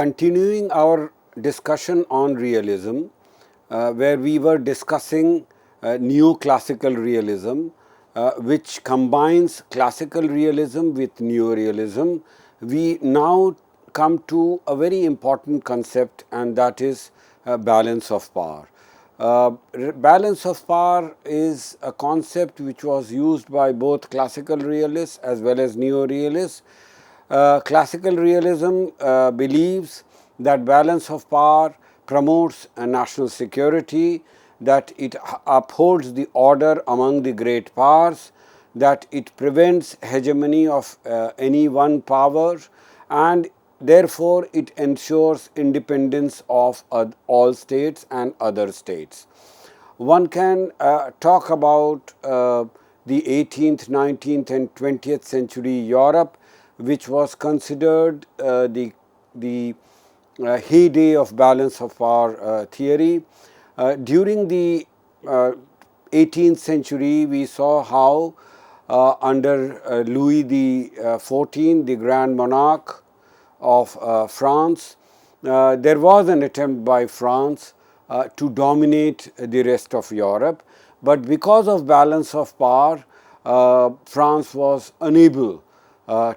Continuing our discussion on realism, where we were discussing neoclassical realism, which combines classical realism with neorealism, we now come to a very important concept, and that is balance of power. Balance of power is a concept which was used by both classical realists as well as neorealists. Classical realism believes that balance of power promotes national security, that it upholds the order among the great powers, that it prevents hegemony of any one power, and therefore it ensures independence of all states and other states. One can talk about the 18th, 19th and 20th century Europe, which was considered the heyday of balance of power theory. During the 18th century, we saw how under Louis XIV, the Grand Monarch of France, there was an attempt by France to dominate the rest of Europe, but because of balance of power, France was unable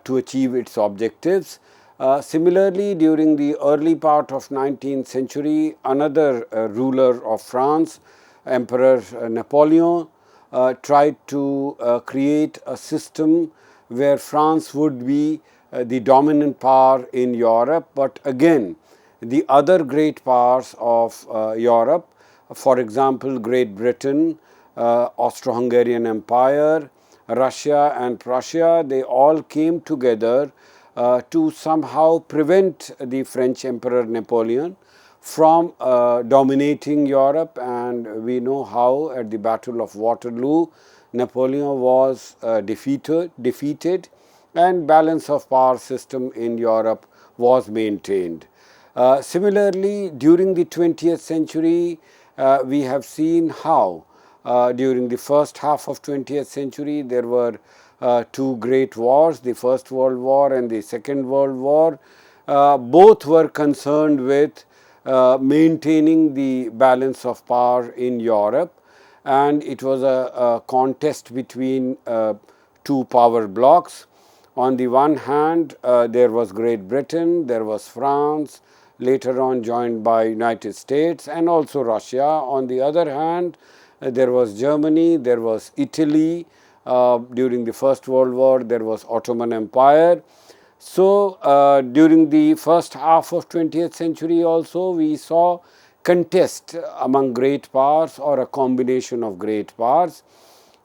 to achieve its objectives. Similarly, during the early part of 19th century, another ruler of France, Emperor Napoleon, tried to create a system where France would be the dominant power in Europe, but again, the other great powers of Europe, for example, Great Britain, Austro-Hungarian Empire, Russia and Prussia, they all came together to somehow prevent the French Emperor Napoleon from dominating Europe, and we know how at the Battle of Waterloo, Napoleon was defeated and balance of power system in Europe was maintained. Similarly, during the 20th century, we have seen how during the first half of 20th century, there were two great wars, the First World War and the Second World War. Both were concerned with maintaining the balance of power in Europe, and it was a contest between two power blocks. On the one hand, there was Great Britain, there was France, later on joined by United States and also Russia. On the other hand, there was Germany, there was Italy. During the First World War, there was Ottoman Empire. So, during the first half of 20th century also, we saw contest among great powers or a combination of great powers.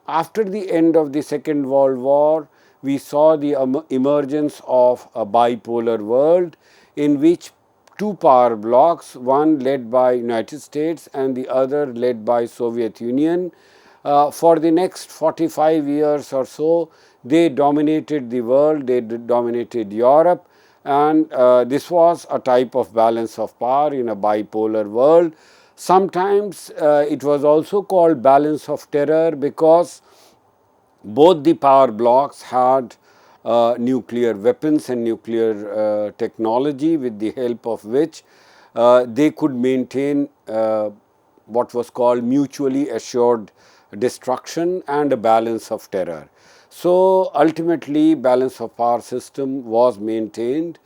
After the end of the Second World War, we saw the emergence of a bipolar world in which two power blocks, one led by United States and the other led by Soviet Union. For the next 45 years or so, they dominated the world, they dominated Europe, and this was a type of balance of power in a bipolar world. Sometimes it was also called balance of terror because both the power blocks had nuclear weapons and nuclear technology, with the help of which they could maintain what was called mutually assured destruction and a balance of terror. So, ultimately balance of power system was maintained,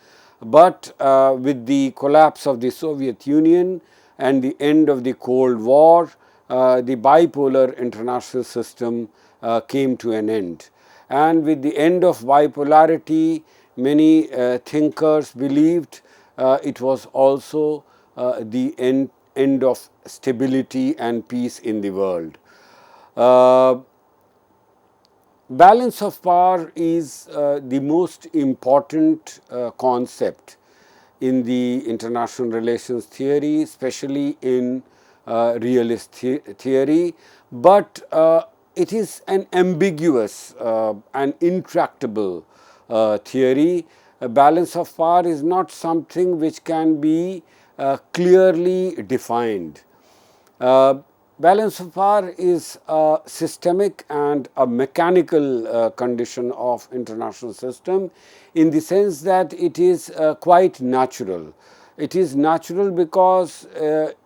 but with the collapse of the Soviet Union and the end of the Cold War, the bipolar international system came to an end. And with the end of bipolarity, many thinkers believed it was also the end of stability and peace in the world. Balance of power is the most important concept in the international relations theory, especially in realist theory, but it is an ambiguous and intractable theory. A balance of power is not something which can be clearly defined. Balance of power is a systemic and a mechanical condition of international system, in the sense that it is quite natural. It is natural because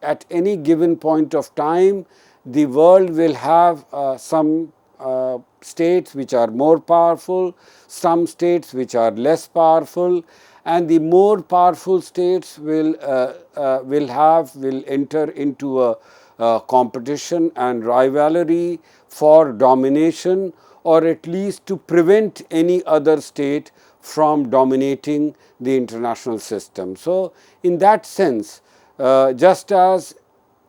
at any given point of time, the world will have some states which are more powerful, some states which are less powerful, and the more powerful states will enter into a competition and rivalry for domination, or at least to prevent any other state from dominating the international system. So, in that sense, just as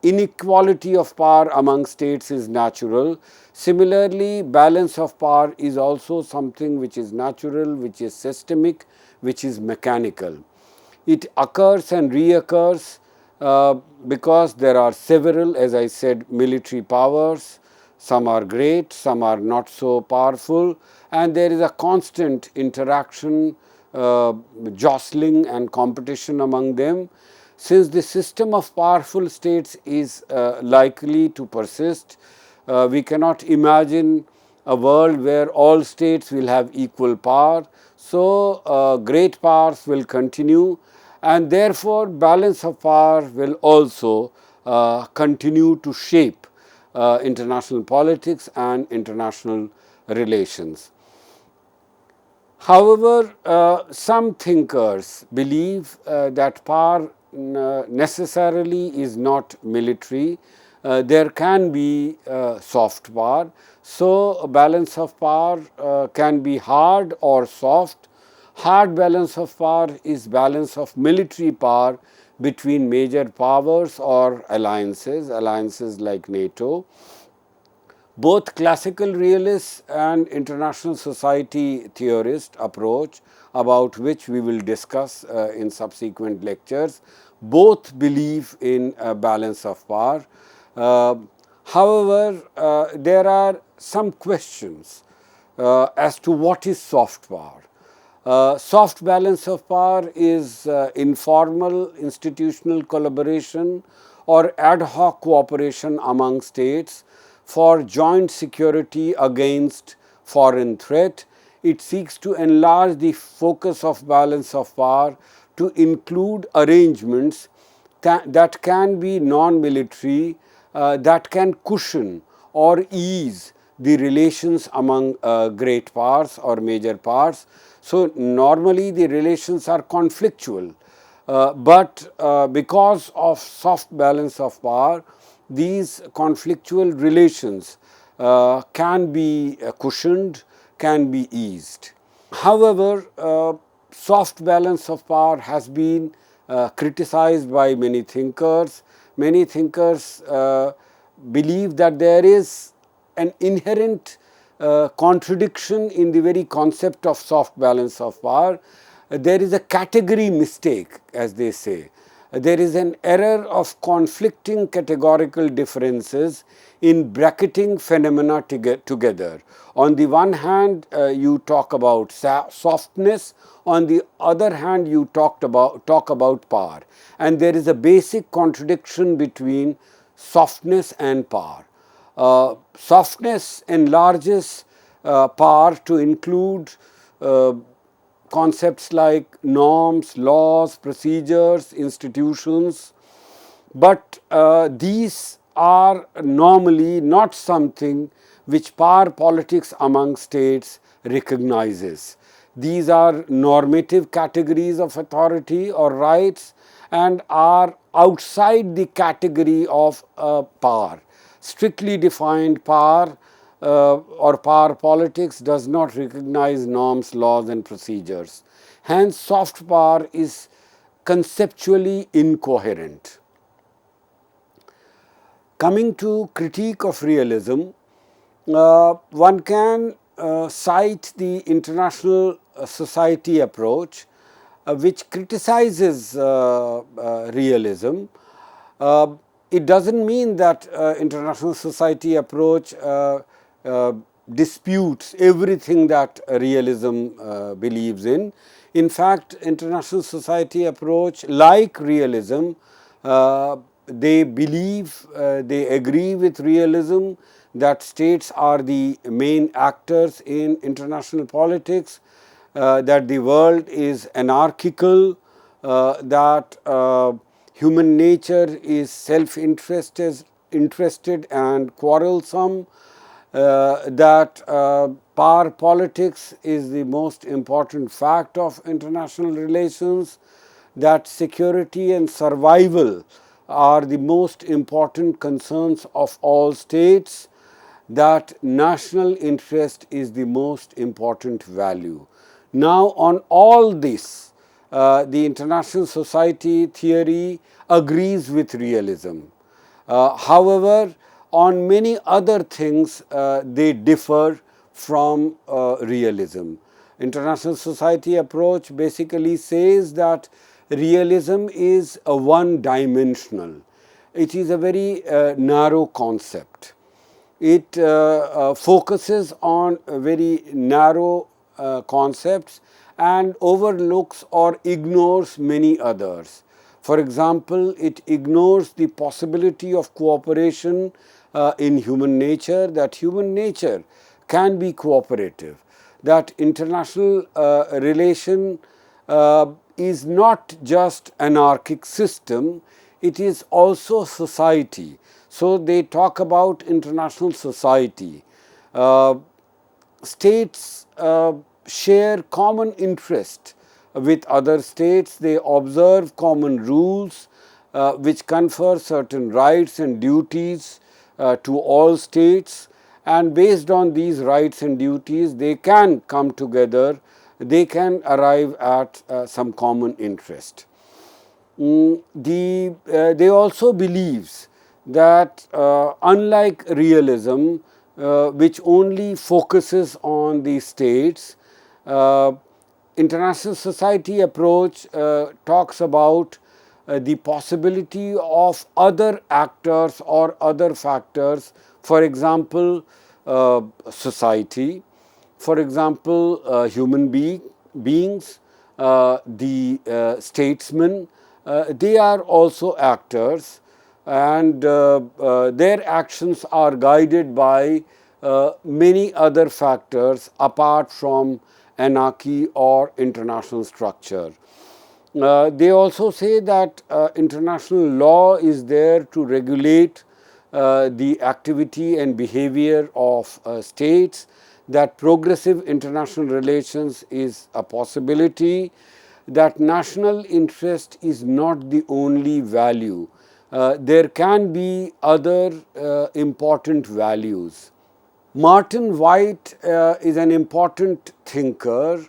inequality of power among states is natural, similarly balance of power is also something which is natural, which is systemic, which is mechanical. It occurs and reoccurs because there are several, as I said, military powers. Some are great, some are not so powerful, and there is a constant interaction, jostling and competition among them. Since the system of powerful states is likely to persist, we cannot imagine a world where all states will have equal power. So, great powers will continue, and therefore, balance of power will also continue to shape international politics and international relations. However, some thinkers believe that power necessarily is not military. There can be soft power. So, a balance of power can be hard or soft. Hard balance of power is balance of military power between major powers or alliances, alliances like NATO. Both classical realists and international society theorist approach, about which we will discuss in subsequent lectures, both believe in a balance of power. However, there are some questions as to what is soft power. Soft balance of power is informal institutional collaboration or ad hoc cooperation among states for joint security against foreign threat. It seeks to enlarge the focus of balance of power to include arrangements that can be non-military, that can cushion or ease the relations among great powers or major powers. So, normally the relations are conflictual, but because of soft balance of power, these conflictual relations can be cushioned, can be eased. However, soft balance of power has been criticized by many thinkers. Many thinkers believe that there is an inherent contradiction in the very concept of soft balance of power. There is a category mistake, as they say. There is an error of conflicting categorical differences in bracketing phenomena together. On the one hand, you talk about softness, on the other hand, you talk about power. And there is a basic contradiction between softness and power. Softness enlarges power to include concepts like norms, laws, procedures, institutions, but these are normally not something which power politics among states recognizes. These are normative categories of authority or rights and are outside the category of power. Strictly defined power or power politics does not recognize norms, laws and procedures. Hence, soft power is conceptually incoherent. Coming to critique of realism, one can cite the international society approach which criticizes realism. It does not mean that international society approach disputes everything that realism believes in. In fact, international society approach, like realism, they believe, they agree with realism that states are the main actors in international politics, that the world is anarchical, that human nature is self-interested and quarrelsome, that power politics is the most important fact of international relations, that security and survival are the most important concerns of all states, that national interest is the most important value. Now, on all this, the international society theory agrees with realism. However, on many other things, they differ from realism. International society approach basically says that realism is a one-dimensional. It is a very narrow concept. It focuses on very narrow concepts and overlooks or ignores many others. For example, it ignores the possibility of cooperation in human nature, that human nature can be cooperative, that international relation is not just anarchic system, it is also society. So they talk about international society. States share common interest with other states. They observe common rules which confer certain rights and duties to all states, and based on these rights and duties they can come together, they can arrive at some common interest. They also believes that unlike realism, which only focuses on the states, international society approach talks about the possibility of other actors or other factors, for example, society, for example, human beings, the statesmen, they are also actors, and their actions are guided by many other factors apart from anarchy or international structure. They also say that international law is there to regulate the activity and behavior of states, that progressive international relations is a possibility, that national interest is not the only value. There can be other important values. Martin White is an important thinker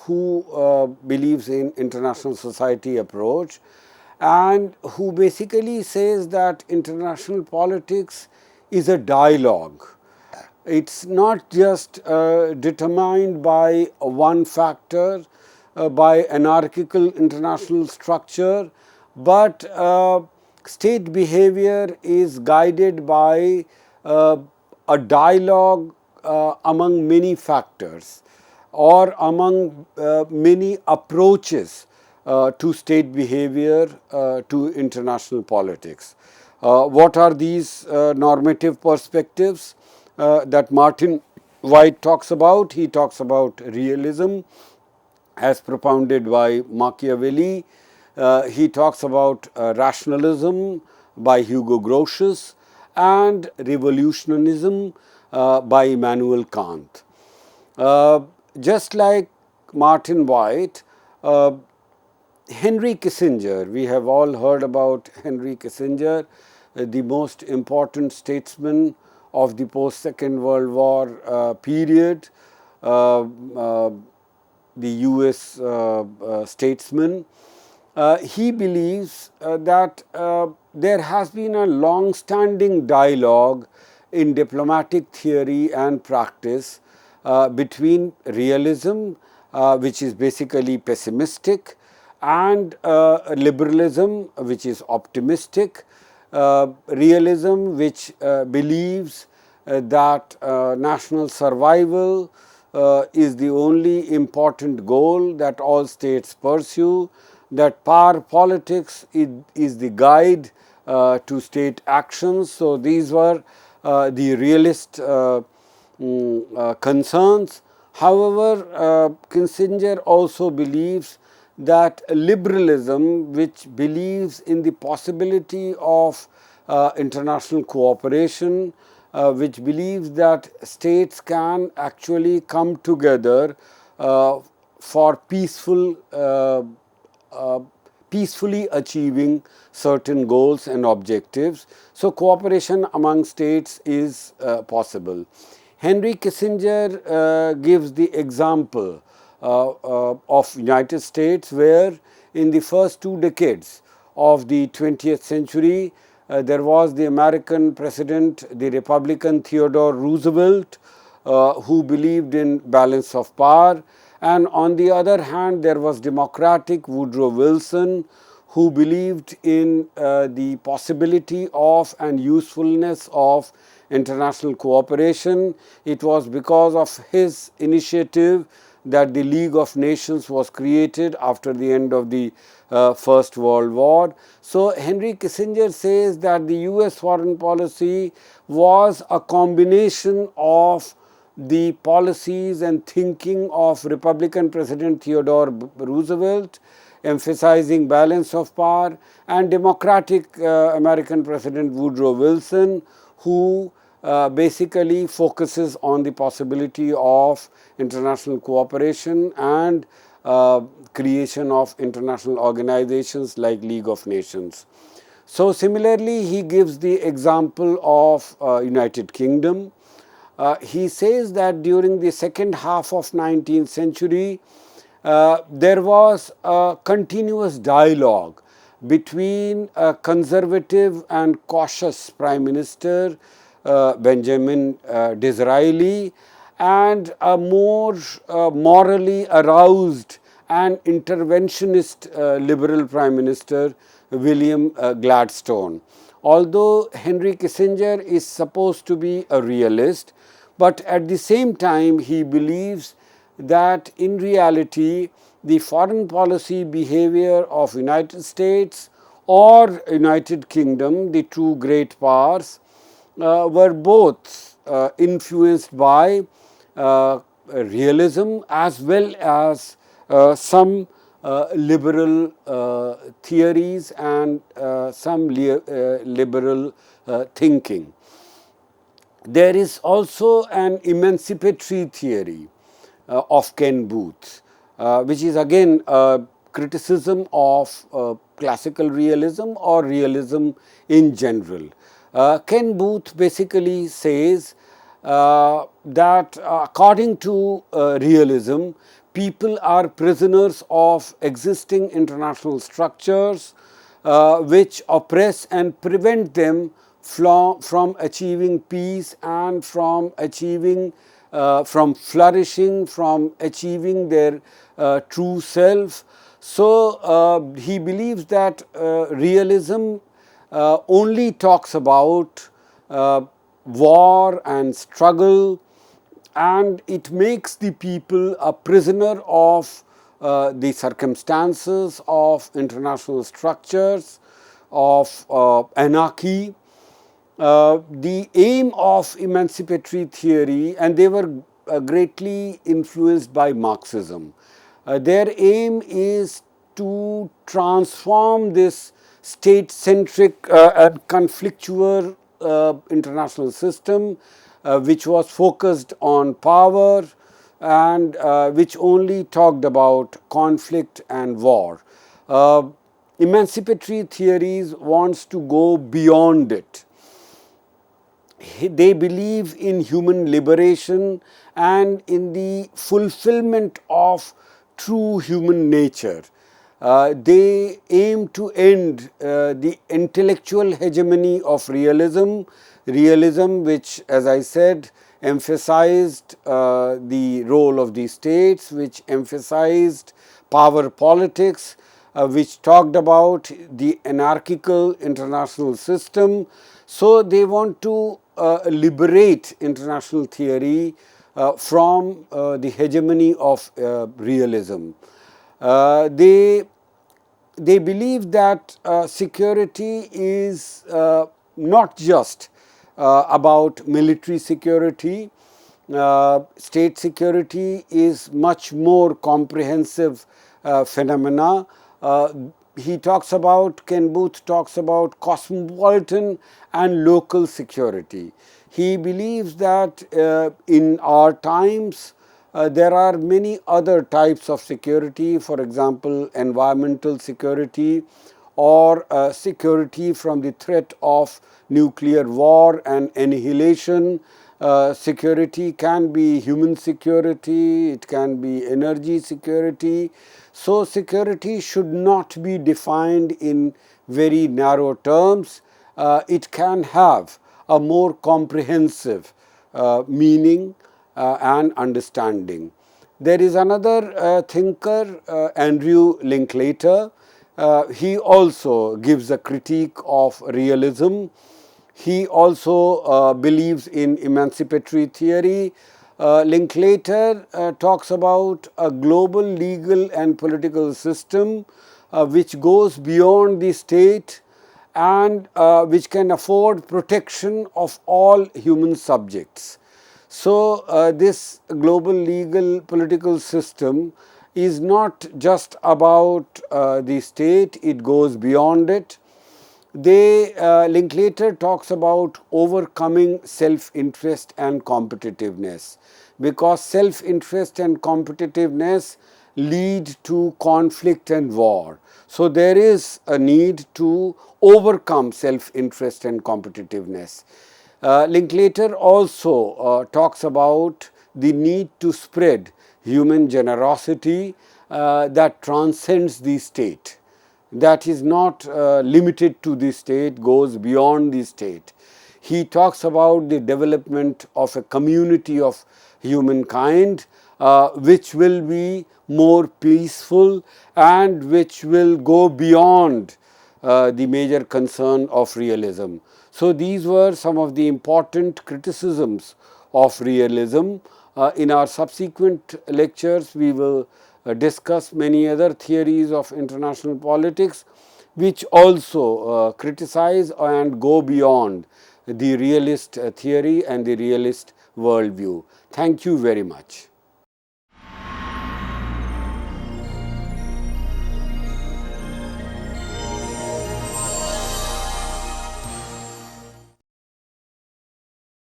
who believes in international society approach, and who basically says that international politics is a dialogue. It's not just determined by one factor, by anarchical international structure, but state behavior is guided by a dialogue among many factors, or among many approaches to state behavior, to international politics. What are these normative perspectives that Martin White talks about? He talks about realism as propounded by Machiavelli. He talks about rationalism by Hugo Grotius, and revolutionism by Immanuel Kant. Just like Martin White, Henry Kissinger, we have all heard about Henry Kissinger, the most important statesman of the post-Second World War period, the US statesman. He believes that there has been a long-standing dialogue in diplomatic theory and practice between realism, which is basically pessimistic, and liberalism, which is optimistic. Realism, which believes that national survival is the only important goal that all states pursue, that power politics is the guide to state actions. So, these were the realist concerns. However, Kissinger also believes that liberalism, which believes in the possibility of international cooperation, which believes that states can actually come together for peacefully achieving certain goals and objectives. So, cooperation among states is possible. Henry Kissinger gives the example of United States, where in the first 2 decades of the 20th century, there was the American president, the Republican Theodore Roosevelt, who believed in balance of power, and on the other hand, there was Democratic Woodrow Wilson, who believed in the possibility of and usefulness of international cooperation. It was because of his initiative that the League of Nations was created after the end of the First World War. So, Henry Kissinger says that the US foreign policy was a combination of the policies and thinking of Republican President Theodore Roosevelt, emphasizing balance of power, and Democratic American President Woodrow Wilson, who basically focuses on the possibility of international cooperation and creation of international organizations like League of Nations. So, similarly, he gives the example of United Kingdom. He says that during the second half of 19th century, there was a continuous dialogue between a conservative and cautious Prime Minister, Benjamin Disraeli, and a more morally aroused and interventionist liberal Prime Minister, William Gladstone. Although Henry Kissinger is supposed to be a realist, but at the same time he believes that in reality the foreign policy behavior of United States or United Kingdom, the two great powers, were both influenced by realism as well as some liberal theories and some liberal thinking. There is also an emancipatory theory of Ken Booth, which is again a criticism of classical realism or realism in general. Ken Booth basically says that according to realism, people are prisoners of existing international structures which oppress and prevent them from achieving peace and from achieving from flourishing, from achieving their true self. So, he believes that realism only talks about war and struggle, and it makes the people a prisoner of the circumstances, of international structures, of anarchy. The aim of emancipatory theory, and they were greatly influenced by Marxism. Their aim is to transform this state-centric and conflictual international system, which was focused on power and which only talked about conflict and war. Emancipatory theories wants to go beyond it. They believe in human liberation and in the fulfillment of true human nature. They aim to end the intellectual hegemony of realism, which, as I said, emphasized the role of the states, which emphasized power politics, which talked about the anarchical international system. So, they want to liberate international theory from the hegemony of realism. They believe that security is not just about military security. State security is much more comprehensive phenomena. Ken Booth talks about cosmopolitan and local security. He believes that in our times, there are many other types of security, for example, environmental security or security from the threat of nuclear war and annihilation. Security can be human security, it can be energy security. So, security should not be defined in very narrow terms. It can have a more comprehensive meaning and understanding. There is another thinker, Andrew Linklater. He also gives a critique of realism. He also believes in emancipatory theory. Linklater talks about a global legal and political system which goes beyond the state and which can afford protection of all human subjects. So, this global legal political system is not just about the state, it goes beyond it. Linklater talks about overcoming self-interest and competitiveness, because self-interest and competitiveness lead to conflict and war. So, there is a need to overcome self-interest and competitiveness. Linklater also talks about the need to spread human generosity that transcends the state, that is not limited to the state, goes beyond the state. He talks about the development of a community of humankind which will be more peaceful and which will go beyond the major concern of realism. So, these were some of the important criticisms of realism. In our subsequent lectures, we will discuss many other theories of international politics which also criticize and go beyond the realist theory and the realist worldview. Thank you very much.